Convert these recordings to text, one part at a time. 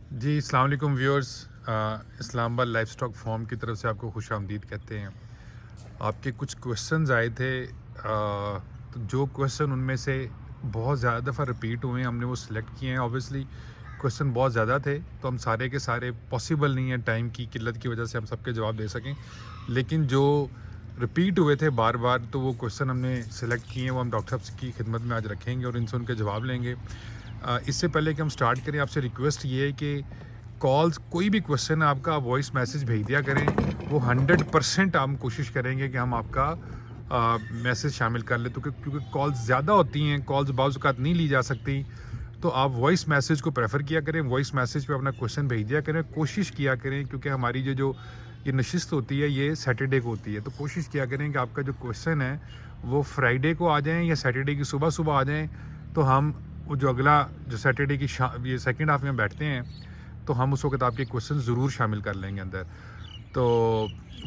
जी, अस्सलाम वालेकुम viewers. Islamabad life stock form की तरफ से आपको खुश आमदीद कहते हैं। आपके कुछ क्वेश्चंस आए थे, तो जो क्वेश्चन उनमें से बहुत ज़्यादा दफ़ा रिपीट हुए हैं, हमने वो सिलेक्ट किए हैं। ऑब्वियसली क्वेश्चन बहुत ज़्यादा थे, तो हम सारे के सारे पॉसिबल नहीं है, टाइम की किल्लत की वजह से हम सबके जवाब दे सकें। लेकिन जो रिपीट हुए थे बार बार, तो वो क्वेश्चन हमने सेलेक्ट किए हैं, वो हम डॉक्टर साहब की खिदमत में आज रखेंगे और इनसे उनके जवाब लेंगे। इससे पहले कि हम स्टार्ट करें, आपसे रिक्वेस्ट ये है कि कॉल्स, कोई भी क्वेश्चन है आपका, आप वॉइस मैसेज भेज दिया करें। वो 100% हम कोशिश करेंगे कि हम आपका मैसेज शामिल कर लें, तो क्योंकि कॉल्स ज़्यादा होती हैं, कॉल्स बाज़ औक़ात नहीं ली जा सकती, तो आप वॉइस मैसेज को प्रेफर किया करें। वॉइस मैसेज पे अपना क्वेश्चन भेज दिया करें, कोशिश किया करें, क्योंकि हमारी ये नशिस्त होती है, ये सैटरडे को होती है, तो कोशिश किया करें कि आपका जो क्वेश्चन है वो फ्राइडे को आ जाएँ या सैटरडे की सुबह सुबह आ जाएँ, तो हम वो जो अगला जो सैटरडे की ये सेकंड हाफ में बैठते हैं, तो हम उस वक्त आपके क्वेश्चन ज़रूर शामिल कर लेंगे अंदर। तो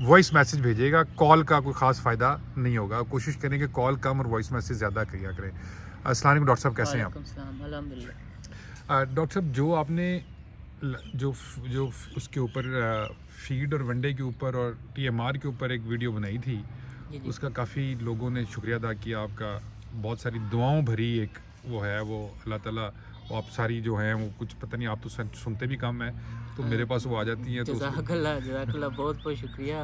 वॉइस मैसेज भेजिएगा, कॉल का कोई ख़ास फ़ायदा नहीं होगा। कोशिश करें कि कॉल कम और वॉइस मैसेज ज़्यादा किया करें। अस्सलाम वालेकुम डॉक्टर साहब, कैसे हैं आप? वालेकुम सलाम, अल्हम्दुलिल्लाह। डॉक्टर साहब, जो आपने उसके ऊपर फीड और वनडे के ऊपर और टीएमआर के ऊपर एक वीडियो बनाई थी, जी, जी। उसका काफ़ी लोगों ने शुक्रिया अदा किया आपका। बहुत सारी दुआओं भरी एक वो है, वो अल्लाह ताला, वो आप सारी जो हैं वो, कुछ पता नहीं, आप तो सुनते भी कम हैं, तो मेरे पास वो आ जाती हैं, तो उसमें जज़ाकल्लाह जज़ाकल्लाह, बहुत बहुत शुक्रिया।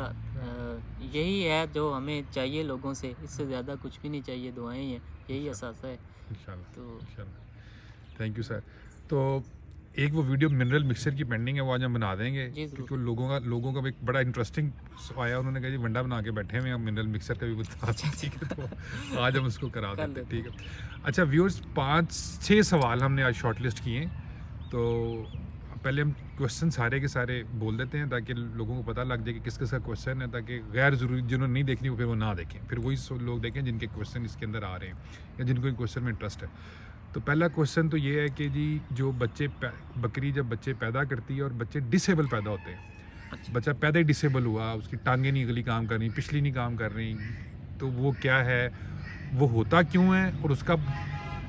यही है जो हमें चाहिए लोगों से, इससे ज़्यादा कुछ भी नहीं चाहिए, दुआएं ही हैं, यही असासा है। तो इंशाल्लाह इंशाल्लाह, थैंक यू सर। तो एक वो वीडियो मिनरल मिक्सचर की पेंडिंग है, वो आज हम बना देंगे, जी ज़रूर। क्योंकि लोगों का भी एक बड़ा इंटरेस्टिंग आया। उन्होंने कहा जी वंडा बना के बैठे हुए हैं, हम मिनरल मिक्सचर का भी बता अच्छा, दें, ठीक है, अच्छा। तो आज हम उसको करा कर देते हैं, लेते ठीक हैं। है। अच्छा व्यूअर्स, 5-6 सवाल हमने आज शॉर्ट लिस्ट किए हैं, तो पहले हम क्वेश्चन सारे के सारे बोल देते हैं, ताकि लोगों को पता लग जाए कि किस किस का क्वेश्चन है, ताकि गैर ज़रूरी जिन्होंने नहीं देखनी वो फिर वो ना देखें, फिर वही लोग देखें जिनके क्वेश्चन इसके अंदर आ रहे हैं या जिनको क्वेश्चन में इंटरेस्ट है। तो पहला क्वेश्चन तो ये है कि जी, जो बकरी जब बच्चे पैदा करती है और बच्चे डिसेबल पैदा होते हैं, अच्छा। बच्चा पैदा ही डिसेबल हुआ, उसकी टांगें नहीं अगली काम कर रही, पिछली नहीं काम कर रही, तो वो क्या है, वो होता क्यों है, और उसका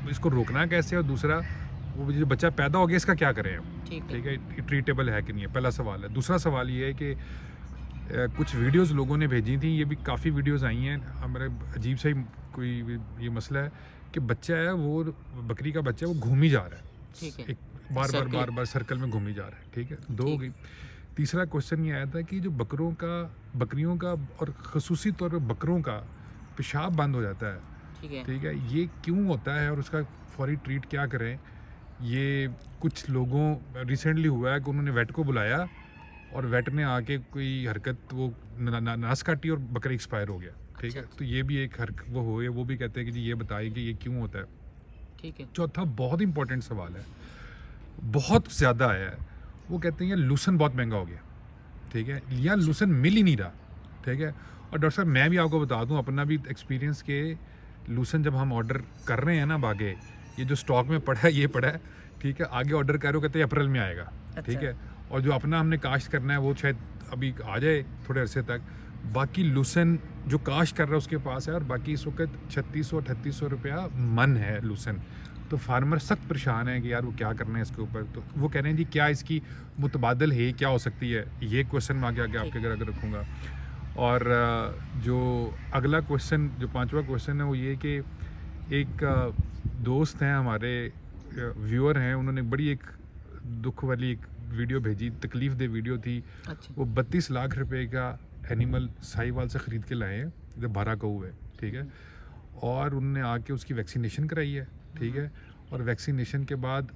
इसको रोकना कैसे है, और दूसरा वो जो बच्चा पैदा हो गया इसका क्या करें हम, ठीक है। ठीक है, ट्रीटेबल है कि नहीं है, पहला सवाल है। दूसरा सवाल ये है कि कुछ वीडियोस लोगों ने भेजी थी, ये भी काफ़ी वीडियोस आई हैं हमारे, अजीब सा ही कोई ये मसला है कि बच्चा है, वो बकरी का बच्चा है, वो घूम ही जा रहा ठीक है, है। एक बार बार बार सर्कलिंग। बार सर्कल में घूम ही जा रहा है, ठीक है, दो हो ठीक। गई। तीसरा क्वेश्चन ये आया था कि जो बकरियों का और ख़ुसूसी तौर पर बकरों का पेशाब बंद हो जाता है, ठीक है। ठीक है, ये क्यों होता है और उसका फौरी ट्रीट क्या करें। ये कुछ लोगों रिसेंटली हुआ है कि उन्होंने वेट को बुलाया और वेट ने आके कोई हरकत, वो नस काटी और बकरा एक्सपायर हो गया, ठीक अच्छा, है, अच्छा। तो ये भी एक हरकत वो हुई है, वो भी कहते हैं कि जी ये बताइए कि ये क्यों होता है। ठीक है। चौथा बहुत इंपॉर्टेंट सवाल है, बहुत ज़्यादा आया है, वो कहते हैं ये लूसन बहुत महंगा हो गया, ठीक है, या अच्छा। लूसन मिल ही नहीं रहा, ठीक है। और डॉक्टर साहब, मैं भी आपको बता दूं अपना भी एक्सपीरियंस के, लूसन जब हम ऑर्डर कर रहे हैं ना, आगे ये जो स्टॉक में पड़ा है ये पड़ा है, ठीक है, आगे ऑर्डर करो, कहते हैं अप्रैल में आएगा, ठीक अच्छा। है, और जो अपना हमने काश्त करना है वो शायद अभी आ जाए थोड़े अरसे तक। बाकी लूसन जो काश्त कर रहा है उसके पास है, और बाकी इस वक्त 3600-3800 रुपया मन है लूसन, तो फार्मर सख्त परेशान है कि यार वो क्या करना है इसके ऊपर। तो वो कह रहे हैं जी क्या इसकी मुतबादल है, क्या हो सकती है, ये क्वेश्चन मैं आगे आगे ठीक। आपके घर अगर रखूँगा। और जो अगला क्वेश्चन, जो पांचवा क्वेश्चन है, वो ये कि एक दोस्त हैं हमारे, व्यूअर हैं, उन्होंने बड़ी एक दुख वाली एक वीडियो भेजी, तकलीफ़ दे वीडियो थी। अच्छा। वो 32 लाख रुपए का एनिमल साहिवाल से ख़रीद के लाए हैं, जो 12 कऊ है, ठीक है, और उनने आके उसकी वैक्सीनेशन कराई है, ठीक है, और वैक्सीनेशन के बाद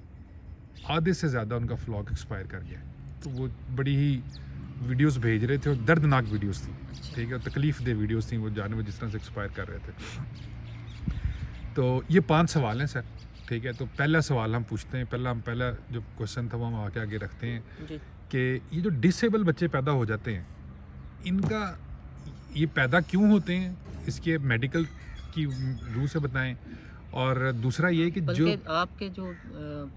आधे से ज़्यादा उनका फ्लॉक एक्सपायर कर गया, तो वो बड़ी ही वीडियोस भेज रहे थे और दर्दनाक वीडियोस थी, अच्छा। ठीक है, और तकलीफ़ दे वीडियोस थी, वो जानवर जिस तरह से एक्सपायर कर रहे थे। तो ये 5 सवाल हैं सर, ठीक है, तो पहला सवाल हम पूछते हैं, पहला जो क्वेश्चन था वो हम आके आगे रखते हैं जी। कि ये जो डिसेबल बच्चे पैदा हो जाते हैं, इनका ये पैदा क्यों होते हैं, इसके मेडिकल की रूह से बताएं। और दूसरा ये कि जो, बल्कि आपके जो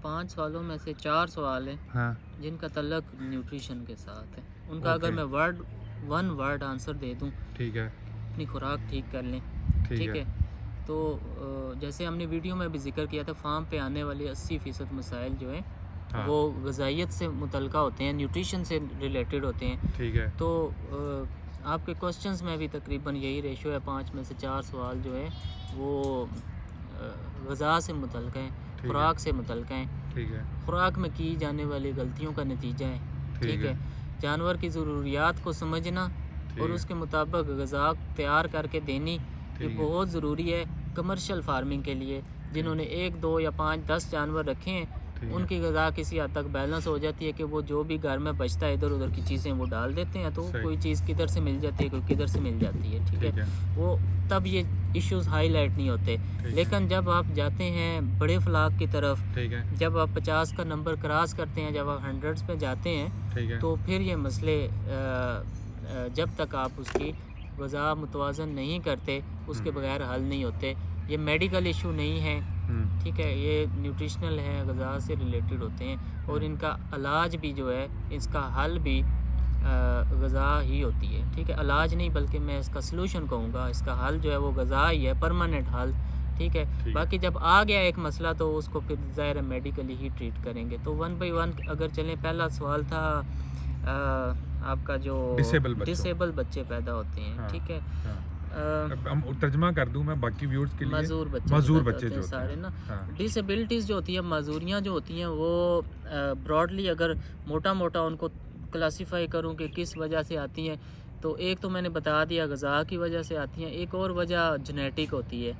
5 सवालों में से 4 सवाल हैं हाँ, जिनका तल्लक न्यूट्रिशन के साथ है, उनका अगर ओके, मैं वन वर्ड आंसर दे दूं, ठीक है, अपनी खुराक ठीक कर लें। ठीक ठीक है, है। तो जैसे हमने वीडियो में भी जिक्र किया था, फार्म पे आने वाले 80% मसाइल जो हैं हाँ। वो ग़िज़ाइयत से मुतल्लिक़ होते हैं, न्यूट्रिशन से रिलेटेड होते हैं। ठीक है। तो आपके क्वेश्चंस में भी तकरीबन यही रेशो है, 5 में से 4 सवाल जो है वो ग़िज़ा से मुतल्लिक़ हैं, ठीक है। खुराक से मुतल्लिक़ हैं। ठीक है। खुराक में की जाने वाली गलतियों का नतीजा है। ठीक है। जानवर की ज़रूरियात को समझना ठीक और है। उसके मुताबिक ग़िज़ा तैयार करके देनी, ये ठीक है। बहुत ज़रूरी है कमर्शियल फार्मिंग के लिए। जिन्होंने 1, 2 या 5, 10 जानवर रखे हैं, ठीक है। उनकी ग़िज़ा किसी हद तक बैलेंस हो जाती है कि वो जो भी घर में बचता है इधर उधर की चीज़ें वो डाल देते हैं, तो सही। कोई चीज़ किधर से मिल जाती है, कोई किधर से मिल जाती है। ठीक ठीक है। है। वो तब ये इश्यूज़ हाईलाइट नहीं होते। ठीक है। लेकिन जब आप जाते हैं बड़े फ्लाक की तरफ, ठीक है। जब आप 50 का नंबर क्रॉस करते हैं, जब आप हंड्रेड्स पे जाते हैं, ठीक है। तो फिर ये मसले जब तक आप उसकी ग़िज़ा मुतवाज़न नहीं करते, उसके बगैर हल नहीं होते। ये मेडिकल इशू नहीं है, ठीक है, ये न्यूट्रिशनल है, ग़िज़ा से रिलेटेड होते हैं और इनका इलाज भी जो है, इसका हल भी ग़िज़ा ही होती है। ठीक है, इलाज नहीं बल्कि मैं इसका सलूशन कहूँगा, इसका हल जो है वो ग़िज़ा ही है, परमानेंट हल। ठीक है। बाकी जब आ गया एक मसला तो उसको फिर ज़ाहिर है मेडिकली ही ट्रीट करेंगे। तो 1 बाई 1 अगर चलें, पहला सवाल था आपका जो डिसेबल बच्चे पैदा होते हैं। हाँ। ठीक है। हाँ। हम तर्जमा कर दूं मैं बाकी व्यूअर्स के लिए। मजूर बच्चे जो सारे ना, डिसेबिलिटीज़ जो होती है, माजूरियाँ जो होती हैं, वो ब्रॉडली अगर मोटा मोटा उनको क्लासीफाई करूं कि किस वजह से आती हैं, तो एक तो मैंने बता दिया ग़िज़ा की वजह से आती हैं। एक और वजह जेनेटिक होती है,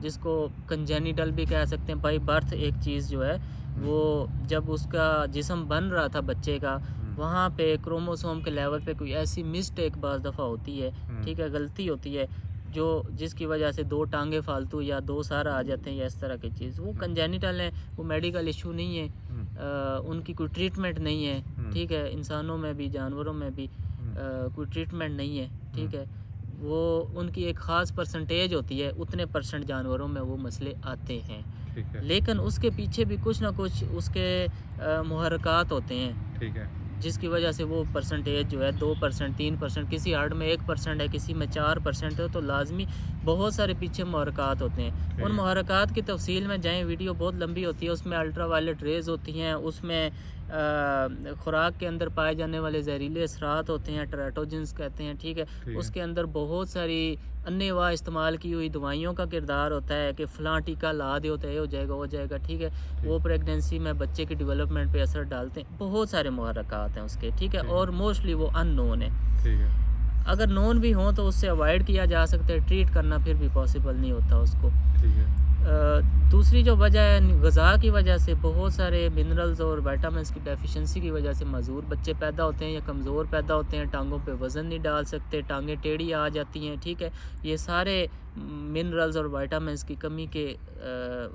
जिसको कंजेनिटल भी कह सकते हैं। बाई बर्थ एक चीज़ जो है वो जब उसका जिस्म बन रहा था बच्चे का, वहाँ पे क्रोमोसोम के लेवल पे कोई ऐसी मिस्टेक बाज़ दफ़ा होती है, ठीक है, गलती होती है, जो जिसकी वजह से 2 टांगे फालतू या 2 सर आ जाते हैं या इस तरह की चीज़, वो कंजेनिटल है, वो मेडिकल इशू नहीं है। उनकी कोई ट्रीटमेंट नहीं है। ठीक है, इंसानों में भी जानवरों में भी कोई ट्रीटमेंट नहीं है। ठीक है, वो उनकी एक ख़ास परसेंटेज होती है, उतने % जानवरों में वो मसले आते हैं। लेकिन उसके पीछे भी कुछ ना कुछ उसके मुहर्रिकात होते हैं। ठीक है, जिसकी वजह से वो परसेंटेज जो है 2%, 3%, किसी हार्ड में 1% है, किसी में 4% है, तो लाजमी बहुत सारे पीछे मुहर्रिकात होते हैं। उन मुहर्रिकात की तफसील में जाएँ, वीडियो बहुत लंबी होती है, उसमें अल्ट्रा वायलेट रेज़ होती हैं, उसमें खुराक के अंदर पाए जाने वाले जहरीले असरात होते हैं, टेराटोजेंस कहते हैं। ठीक है, उसके अंदर बहुत सारी अन्नेवा इस्तेमाल की हुई दवाइयों का किरदार होता है कि फ़लाँ टीका ला दे, होता है, हो जाएगा, हो जाएगा। ठीक है, वो प्रेगनेंसी में बच्चे की डेवलपमेंट पे असर डालते हैं। बहुत सारे मुहर्रिकात हैं उसके। ठीक है, और मोस्टली वो अननोन है। ठीक है, अगर नोन भी हों तो उससे अवॉइड किया जा सकता है, ट्रीट करना फिर भी पॉसिबल नहीं होता उसको। ठीक है। दूसरी जो वजह है, ग़िज़ा की वजह से बहुत सारे मिनरल्स और विटामिन्स की डेफिशिएंसी की वजह से मजूर बच्चे पैदा होते हैं या कमज़ोर पैदा होते हैं, टांगों पे वज़न नहीं डाल सकते, टांगें टेढ़ी आ जाती हैं। ठीक है, ये सारे मिनरल्स और विटामिन्स की कमी के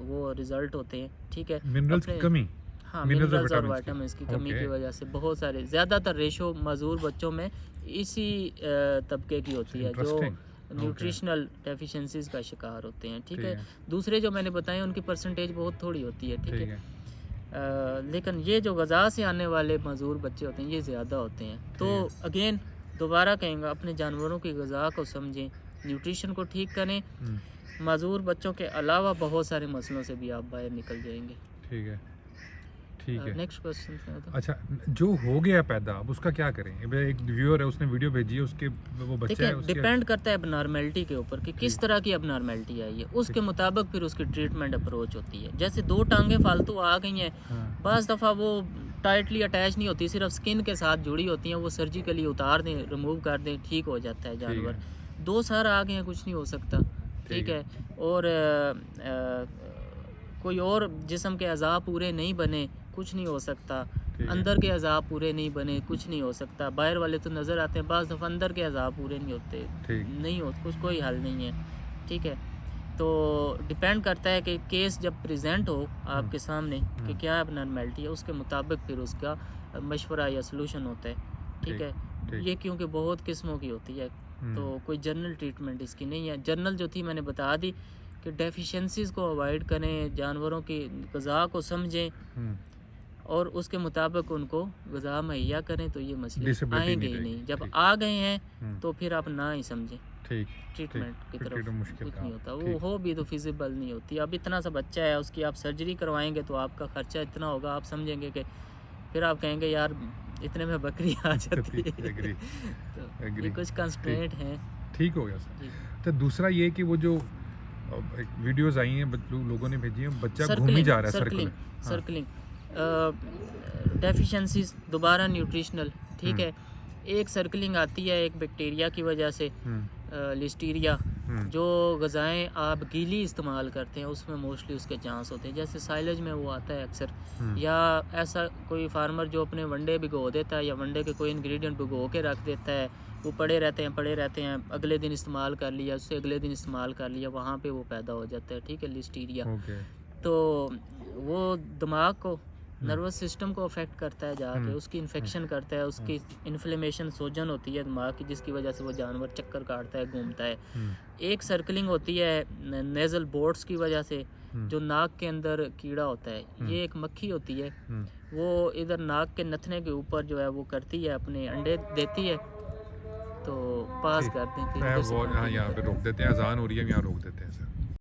वो रिज़ल्ट होते हैं। ठीक है, मिनरल्स की कमी, हाँ, मिनरल्स और विटामिन्स की कमी की वजह से बहुत सारे, ज़्यादातर रेशो मजूर बच्चों में इसी तबके की होती है जो न्यूट्रिशनल डेफिशिएंसीज का शिकार होते हैं। ठीक है, दूसरे जो मैंने बताए उनकी परसेंटेज बहुत थोड़ी होती है। ठीक है, लेकिन ये जो ग़िज़ा से आने वाले मजूर बच्चे होते हैं ये ज़्यादा होते हैं। तो अगेन दोबारा कहेंगे, अपने जानवरों की ग़िज़ा को समझें, न्यूट्रिशन को ठीक करें। मजूर बच्चों के अलावा बहुत सारे मसलों से भी आप बाहर निकल जाएंगे। ठीक है, ठीक है। Next question. अच्छा, जो हो गया पैदा, अब उसका क्या करें? एक व्यूअर है, उसने वीडियो भेजी है, उसके वो बच्चा है, उसके डिपेंड करता है एबनॉर्मेलिटी के ऊपर कि किस तरह की एबनॉर्मेलिटी आई है, उसके मुताबिक फिर उसकी ट्रीटमेंट अप्रोच होती है। जैसे 2 टांगे फालतू आ गई हैं, बाज़ दफ़ा वो टाइटली अटैच नहीं होती, सिर्फ स्किन के साथ जुड़ी होती हैं, वो सर्जिकली उतार दें, रिमूव कर दें, ठीक हो जाता है जानवर। 2 सर आ गए हैं, कुछ नहीं हो सकता। ठीक है, और कोई और जिस्म के अज़ा पूरे नहीं बने, कुछ नहीं हो सकता। अंदर के अज़ा पूरे नहीं बने, कुछ नहीं हो सकता। बाहर वाले तो नज़र आते हैं, बाज़ दफ़ा अंदर के अज़ा पूरे नहीं होते, नहीं होते, कुछ कोई हल नहीं है। ठीक है, तो डिपेंड करता है कि केस जब प्रेजेंट हो आपके सामने कि क्या एबनॉर्मेलिटी है, उसके मुताबिक फिर उसका मशवरा या सलूशन होता है। ठीक है, ये क्योंकि बहुत किस्मों की होती है, तो कोई जनरल ट्रीटमेंट इसकी नहीं है। जनरल जो थी मैंने बता दी कि डेफिशिएंसीज़ को अवॉइड करें, जानवरों की ग़िज़ा को समझें और उसके मुताबिक उनको ग़िज़ा मुहैया करें तो ये मसले Disability आएंगे नहीं ही नहीं। रहेगी, जब ठीक। आ गए हैं तो फिर आप ना ही समझें ठीक, ट्रीटमेंट की फिर तरफ ट्रीटमेंट मुश्किल कुछ नहीं काम, होता, वो ठीक। हो भी तो फिजिबल नहीं होती। अब इतना सा बच्चा है, उसकी आप सर्जरी करवाएंगे तो आपका ख़र्चा इतना होगा, आप समझेंगे कि फिर आप कहेंगे यार इतने में बकरी आ जाती है। एग्री, तो ये एग्री, कुछ ठीक, कंस्ट्रेंट हैं ठीक हो गया सर। जी। तो दूसरा ये कि वो जो एक वीडियोस आई हैं लोगों ने भेजी हैं, बच्चा घूम ही जा रहा है सर्कल। सर्कलिंग डेफिशिएंसीज दोबारा न्यूट्रिशनल, ठीक है। एक सर्कलिंग आती है एक बैक्टीरिया की वजह से, लिस्टीरिया, जो ग़िज़ाएँ आप गीली इस्तेमाल करते हैं उसमें मोस्टली उसके चांस होते हैं। जैसे साइलेज में वो आता है अक्सर, या ऐसा कोई फार्मर जो अपने वनडे भिगो देता है या वनडे के कोई इंग्रेडिएंट भिगो के रख देता है, वो पड़े रहते हैं, अगले दिन इस्तेमाल कर लिया, उससे अगले दिन इस्तेमाल कर लिया, वहाँ पे वो पैदा हो जाता है, ठीक है, लिस्टीरिया। तो वो दिमाग को, नर्वस सिस्टम को अफेक्ट करता है जाके, उसकी इन्फेक्शन करता है, उसकी इन्फ्लेमेशन, सूजन होती है दिमाग की, जिसकी वजह से वो जानवर चक्कर काटता है, घूमता है। एक सर्कलिंग होती है नेज़ल बोर्ड्स की वजह से, जो नाक के अंदर कीड़ा होता है, ये एक मक्खी होती है, वो इधर नाक के नथने के ऊपर जो है वो करती है, अपने अंडे देती है, तो पास करते हैं। यहाँ पे रोक देते हैं, अजान हो रही है, यहाँ रोक देते हैं सर।